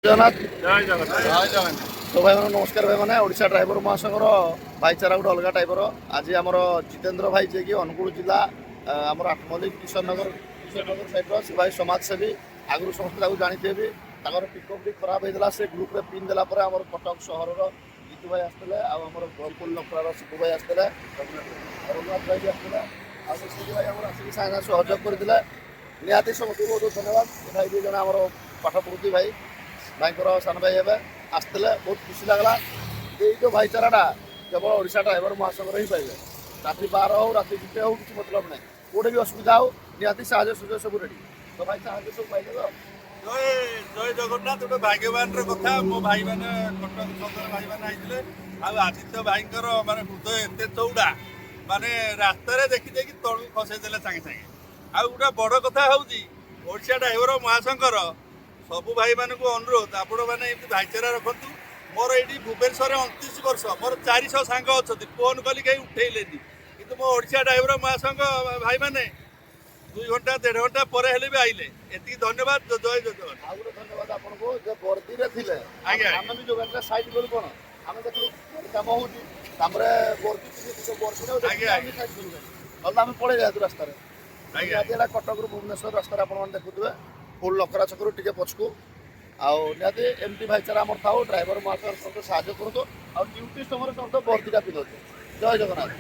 ଜଗନ୍ନାଥ ଜୟ ଜଗନ୍ନାଥ। ତ ଭାଇମାନେ ନମସ୍କାର। ଭାଇମାନେ ଓଡ଼ିଶା ଡ୍ରାଇଭର ମହାସଂଘର ଭାଇଚାରା ଗୋଟେ ଅଲଗା ଟାଇପର। ଆଜି ଆମର ଜିତେନ୍ଦ୍ର ଭାଇ ଯିଏକି ଅନୁଗୁଳ ଜିଲ୍ଲା ଆମର ଆଠମଲ୍ଲିକ କିଶୋରନଗର ସାଇଡ଼ର ସେ ଭାଇ ସମାଜସେବୀ। ଆଗରୁ ସମସ୍ତେ ତାକୁ ଜାଣିଥିବେ ବି। ତାଙ୍କର ପିକଅପ୍ ବି ଖରାପ ହେଇଥିଲା, ସେ ଗ୍ରୁପ୍ରେ ପିନ୍ ଦେଲା ପରେ ଆମର କଟକ ସହରର ଜିତୁ ଭାଇ ଆସିଥିଲେ, ଆଉ ଆମର ବ୍ରହ୍ମପୁର ଲକ୍ଷ୍ମଣର ଶିବୁ ଭାଇ ଆସିଥିଲେ, ରଘୁନାଥ ଭାଇ ବି ଆସିଥିଲେ, ଆଉ ସେ ଶିବୁ ଭାଇ ଆମର ଆସିକି ସାଙ୍ଗେ ସାଙ୍ଗେ ସହଯୋଗ କରିଥିଲେ। ନିହାତି ସମସ୍ତଙ୍କୁ ବହୁତ ଧନ୍ୟବାଦ। ଭାଇ ବି ଜଣେ ଆମର ପାଠ ପଢ଼ୁଛି ଭାଇ, ଭାଇଙ୍କର ସାନ ଭାଇ ହେବେ, ଆସିଥିଲେ, ବହୁତ ଖୁସି ଲାଗିଲା। ଏଇ ଯେଉଁ ଭାଇଚାରାଟା କେବଳ ଓଡ଼ିଶା ଡ୍ରାଇଭର ମହାସଂଘରେ ହିଁ ପାଇବେ। ରାତି 12 ହେଉ ରାତି 1 ହେଉ କିଛି ମତଲବ ନାହିଁ, କେଉଁଠି ବି ଅସୁବିଧା ହେଉ ନିହାତି ସାହାଯ୍ୟ ସୁଯୋଗ ସବୁ ରେଡ଼ି। ତ ଭାଇ ସାହାଯ୍ୟ ସବୁ ପାଇଦେବେ ଆଉ। ଜୟ ଜଗନ୍ନାଥ। ଗୋଟେ ଭାଗ୍ୟବାନର କଥା, ମୋ ଭାଇମାନେ କଟକ ସଦର ଭାଇମାନେ ଆଇଥିଲେ। ଆଉ ଆଦିତ୍ୟ ଭାଇଙ୍କର ମାନେ ହୃଦୟ ଏତେ ଚଉଡ଼ା, ମାନେ ରାସ୍ତାରେ ଦେଖିଦେଇକି ତଳକୁ ଖସେଇ ଦେଲେ ସାଙ୍ଗେ ସାଙ୍ଗେ। ଆଉ ଗୋଟେ ବଡ଼ କଥା ହେଉଛି ଓଡ଼ିଶା ଡ୍ରାଇଭର ମହାସଂଘର ସବୁ ଭାଇମାନଙ୍କୁ ଅନୁରୋଧ, ଆପଣମାନେ ଏମିତି ଭାଇଚାରା ରଖନ୍ତୁ। ମୋର ଏଇଠି ଭୁବନେଶ୍ୱରରେ 29 ବର୍ଷ, ମୋର 400 ସାଙ୍ଗ ଅଛନ୍ତି। ଫୋନ୍ କଲି କେହି ଉଠେଇଲେନି, କିନ୍ତୁ ମୋ ଓଡ଼ିଶା ଡ୍ରାଇଭର ମହାସଂଘ ଭାଇମାନେ 2 ଘଣ୍ଟା 1.5 ଘଣ୍ଟା ପରେ ହେଲେ ବି ଆଇଲେ। ଏତିକି ଧନ୍ୟବାଦ। ଜୟ ଜଗନ୍ନାଥ। ଆଉ ଗୋଟେ ଧନ୍ୟବାଦ ଆପଣଙ୍କୁ, ଯେ ବର୍ଦିରେ ଥିଲେ ଆଜ୍ଞା। ଆମେ ବି ଯେଉଁ ଗାଡ଼ିଟା ସାଇଡ୍ କଲୁ କ'ଣ, ଆମେ ଦେଖିଲୁ କାମ ହେଉଛି, ତାପରେ ବର୍ଦି ଆଜ୍ଞା। ସାଇଡ୍ କଲୁ, ନହେଲେ ଆମେ ପଳେଇ ଯାଆନ୍ତୁ ରାସ୍ତାରେ। ଆଜ୍ଞା। ନିହାତି ହେଲା କଟକରୁ ଭୁବନେଶ୍ୱର ରାସ୍ତାରେ ଆପଣମାନେ ଦେଖୁଥିବେ, ଫୁଲ୍ ଲକରା ଛକରୁ ଟିକେ ପଛକୁ। ଆଉ ନିହାତି ଏମିତି ଭାଇଚାରା ଆମର ଥାଉ, ଡ୍ରାଇଭର ମହାସଂଘ ସମସ୍ତେ ସାହାଯ୍ୟ କରନ୍ତୁ, ଆଉ ଡ୍ୟୁଟି ସମୟରେ ସମସ୍ତେ ବର୍ଦିଟା ପିନ୍ଧନ୍ତୁ। ଜୟ ଜଗନ୍ନାଥ।